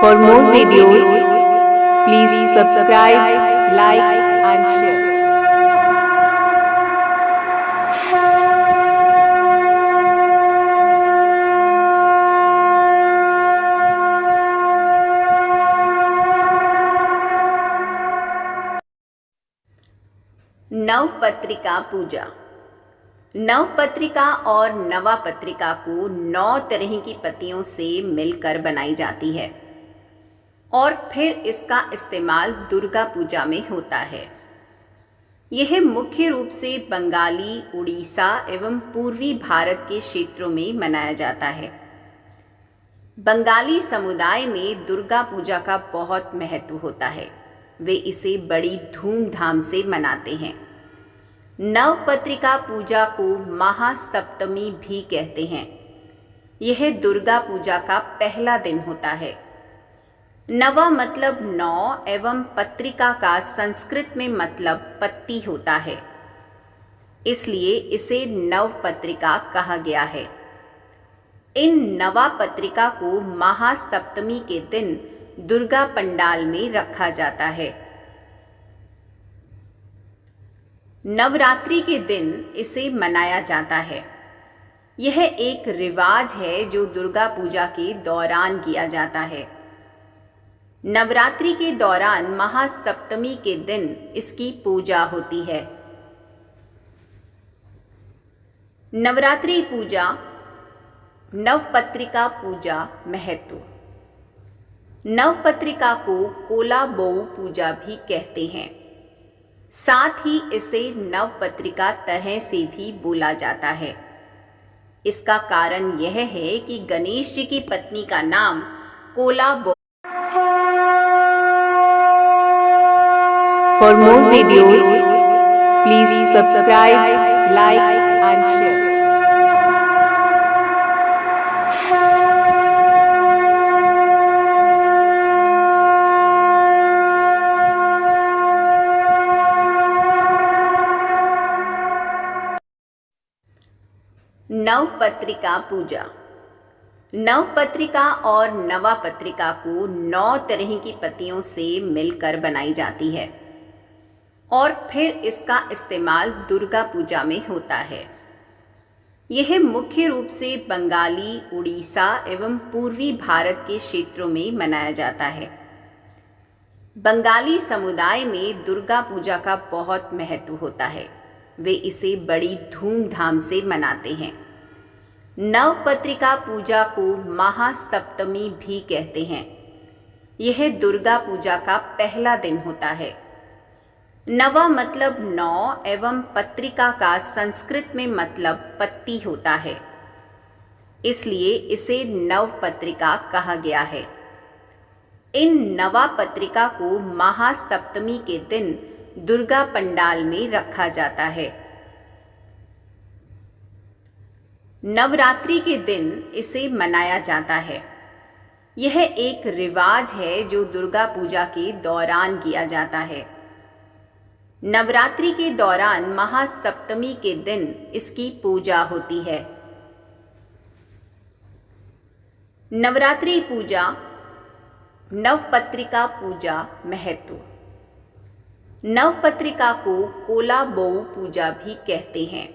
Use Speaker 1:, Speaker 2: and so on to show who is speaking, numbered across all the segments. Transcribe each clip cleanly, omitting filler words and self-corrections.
Speaker 1: For more videos, please subscribe, like and share.
Speaker 2: Navapatrika पूजा। नवपत्रिका और नवा पत्रिका को 9 तरह की पत्तियों से मिलकर बनाई जाती है और फिर इसका इस्तेमाल दुर्गा पूजा में होता है। यह मुख्य रूप से बंगाली, उड़ीसा एवं पूर्वी भारत के क्षेत्रों में मनाया जाता है। बंगाली समुदाय में दुर्गा पूजा का बहुत महत्व होता है। वे इसे बड़ी धूमधाम से मनाते हैं। नवपत्रिका पूजा को महासप्तमी भी कहते हैं। यह दुर्गा पूजा का पहला दिन होता है। नवा मतलब 9 एवं पत्रिका का संस्कृत में मतलब पत्ती होता है, इसलिए इसे नवपत्रिका कहा गया है। इन नवा पत्रिका को महासप्तमी के दिन दुर्गा पंडाल में रखा जाता है। नवरात्रि के दिन इसे मनाया जाता है। यह एक रिवाज है जो दुर्गा पूजा के दौरान किया जाता है। नवरात्रि के दौरान महासप्तमी के दिन इसकी पूजा होती है। नवरात्रि पूजा, नवपत्रिका पूजा महत्व। नवपत्रिका को कोलाबोऊ पूजा भी कहते हैं। साथ ही इसे नवपत्रिका तरह से भी बोला जाता है। इसका कारण यह है कि गणेश जी की पत्नी का नाम कोलाबोऊ।
Speaker 1: For more videos, please subscribe, like and share.
Speaker 2: Navapatrika पूजा। नवपत्रिका और नवा पत्रिका को 9 तरह की पत्तियों से मिलकर बनाई जाती है और फिर इसका इस्तेमाल दुर्गा पूजा में होता है। यह मुख्य रूप से बंगाली, उड़ीसा एवं पूर्वी भारत के क्षेत्रों में मनाया जाता है। बंगाली समुदाय में दुर्गा पूजा का बहुत महत्व होता है। वे इसे बड़ी धूमधाम से मनाते हैं। नवपत्रिका पूजा को महासप्तमी भी कहते हैं। यह दुर्गा पूजा का पहला दिन होता है। नवा मतलब 9 एवं पत्रिका का संस्कृत में मतलब पत्ती होता है, इसलिए इसे नवपत्रिका कहा गया है। इन नवा पत्रिका को महासप्तमी के दिन दुर्गा पंडाल में रखा जाता है। नवरात्रि के दिन इसे मनाया जाता है। यह एक रिवाज है जो दुर्गा पूजा के दौरान किया जाता है। नवरात्रि के दौरान महासप्तमी के दिन इसकी पूजा होती है। नवरात्रि पूजा, नवपत्रिका पूजा महत्व। नवपत्रिका को कोलाबोऊ पूजा भी कहते हैं।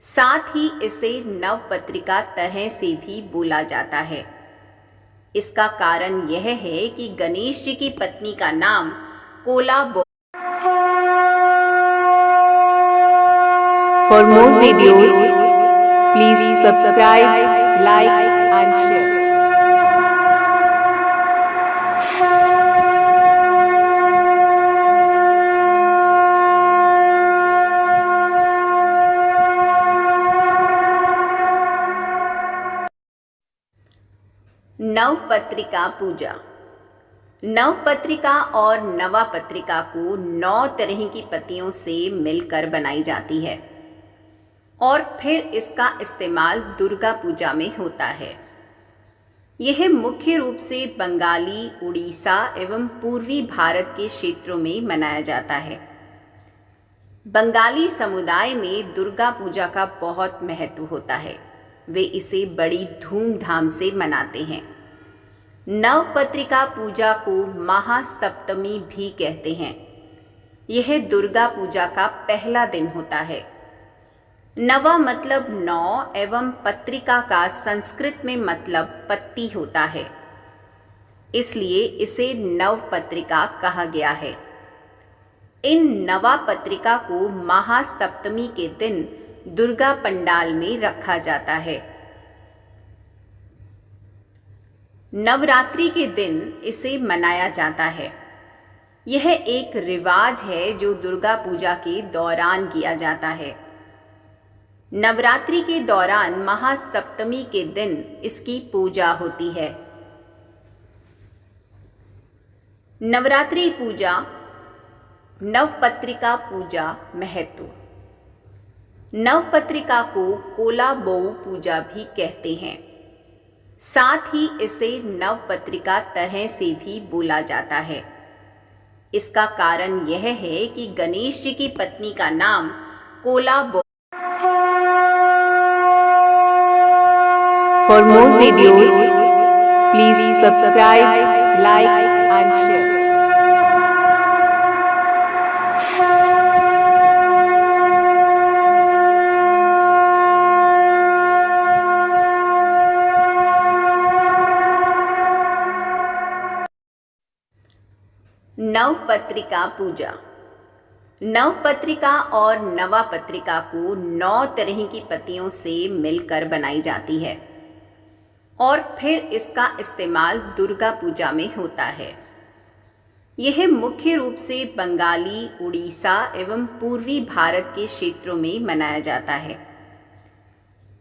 Speaker 2: साथ ही इसे नवपत्रिका तरह से भी बोला जाता है। इसका कारण यह है कि गणेश जी की पत्नी का नाम कोलाबोऊ।
Speaker 1: For more videos, please subscribe, like and share.
Speaker 2: Navapatrika पूजा। नवपत्रिका और नवा पत्रिका को 9 तरह की पत्तियों से मिलकर बनाई जाती है और फिर इसका इस्तेमाल दुर्गा पूजा में होता है। यह मुख्य रूप से बंगाली, उड़ीसा एवं पूर्वी भारत के क्षेत्रों में मनाया जाता है। बंगाली समुदाय में दुर्गा पूजा का बहुत महत्व होता है। वे इसे बड़ी धूमधाम से मनाते हैं। नवपत्रिका पूजा को महासप्तमी भी कहते हैं। यह दुर्गा पूजा का पहला दिन होता है। नवा मतलब 9 एवं पत्रिका का संस्कृत में मतलब पत्ती होता है, इसलिए इसे नवपत्रिका कहा गया है। इन नवा पत्रिका को महासप्तमी के दिन दुर्गा पंडाल में रखा जाता है। नवरात्रि के दिन इसे मनाया जाता है। यह एक रिवाज है जो दुर्गा पूजा के दौरान किया जाता है। नवरात्रि के दौरान महासप्तमी के दिन इसकी पूजा होती है। नवरात्रि पूजा, नवपत्रिका पूजा महत्व। नवपत्रिका को कोलाबोउ पूजा भी कहते हैं। साथ ही इसे नवपत्रिका तरह से भी बोला जाता है। इसका कारण यह है कि गणेश जी की पत्नी का नाम कोलाबोउ।
Speaker 1: For more videos, please subscribe, like and share.
Speaker 2: Navapatrika पूजा। नवपत्रिका और नवा पत्रिका को 9 तरह की पत्तियों से मिलकर बनाई जाती है और फिर इसका इस्तेमाल दुर्गा पूजा में होता है। यह मुख्य रूप से बंगाली, उड़ीसा एवं पूर्वी भारत के क्षेत्रों में मनाया जाता है।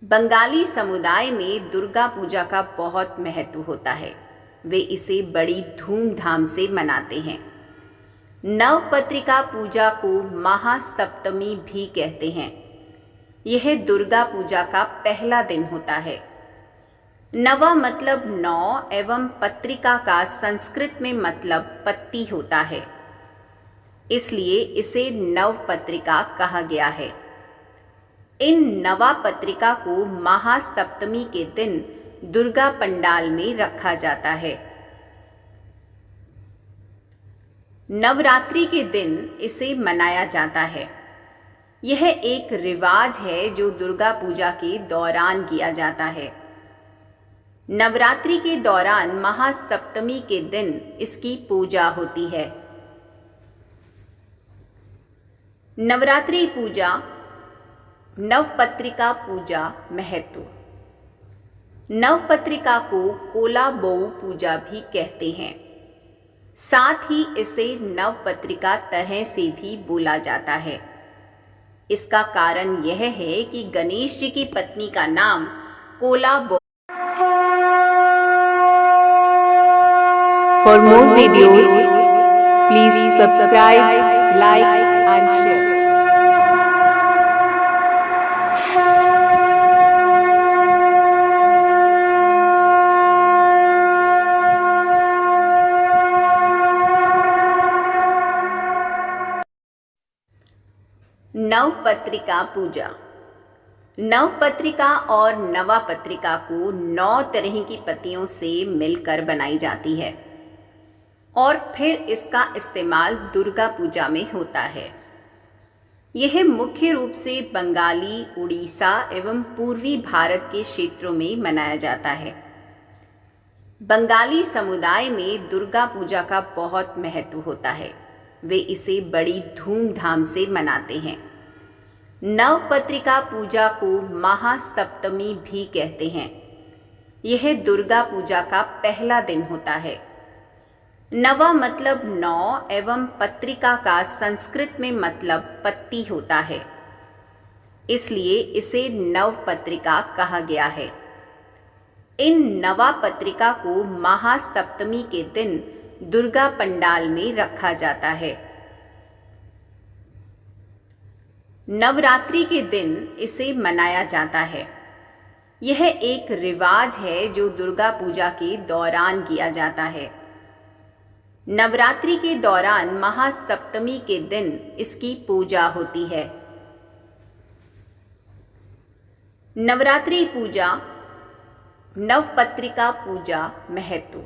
Speaker 2: बंगाली समुदाय में दुर्गा पूजा का बहुत महत्व होता है। वे इसे बड़ी धूमधाम से मनाते हैं। नवपत्रिका पूजा को महासप्तमी भी कहते हैं। यह दुर्गा पूजा का पहला दिन होता है। नवा मतलब 9 एवं पत्रिका का संस्कृत में मतलब पत्ती होता है, इसलिए इसे नवपत्रिका कहा गया है। इन नवा पत्रिका को महासप्तमी के दिन दुर्गा पंडाल में रखा जाता है। नवरात्रि के दिन इसे मनाया जाता है। यह एक रिवाज है जो दुर्गा पूजा के दौरान किया जाता है। नवरात्रि के दौरान महासप्तमी के दिन इसकी पूजा होती है। नवरात्रि पूजा, नवपत्रिका पूजा महत्व। नवपत्रिका को कोलाबोउ पूजा भी कहते हैं। साथ ही इसे नवपत्रिका तरह से भी बोला जाता है। इसका कारण यह है कि गणेश जी की पत्नी का नाम कोलाबोउ।
Speaker 1: For more videos, please subscribe, like and share.
Speaker 2: Navapatrika पूजा। नवपत्रिका और नवा पत्रिका को 9 तरह की पत्तियों से मिलकर बनाई जाती है और फिर इसका इस्तेमाल दुर्गा पूजा में होता है। यह मुख्य रूप से बंगाली, उड़ीसा एवं पूर्वी भारत के क्षेत्रों में मनाया जाता है। बंगाली समुदाय में दुर्गा पूजा का बहुत महत्व होता है। वे इसे बड़ी धूमधाम से मनाते हैं। नवपत्रिका पूजा को महासप्तमी भी कहते हैं। यह दुर्गा पूजा का पहला दिन होता है। नवा मतलब 9 एवं पत्रिका का संस्कृत में मतलब पत्ती होता है, इसलिए इसे नवपत्रिका कहा गया है। इन नवा पत्रिका को महासप्तमी के दिन दुर्गा पंडाल में रखा जाता है। नवरात्रि के दिन इसे मनाया जाता है। यह एक रिवाज है जो दुर्गा पूजा के दौरान किया जाता है। नवरात्रि के दौरान महासप्तमी के दिन इसकी पूजा होती है। नवरात्रि पूजा, नवपत्रिका पूजा महत्व।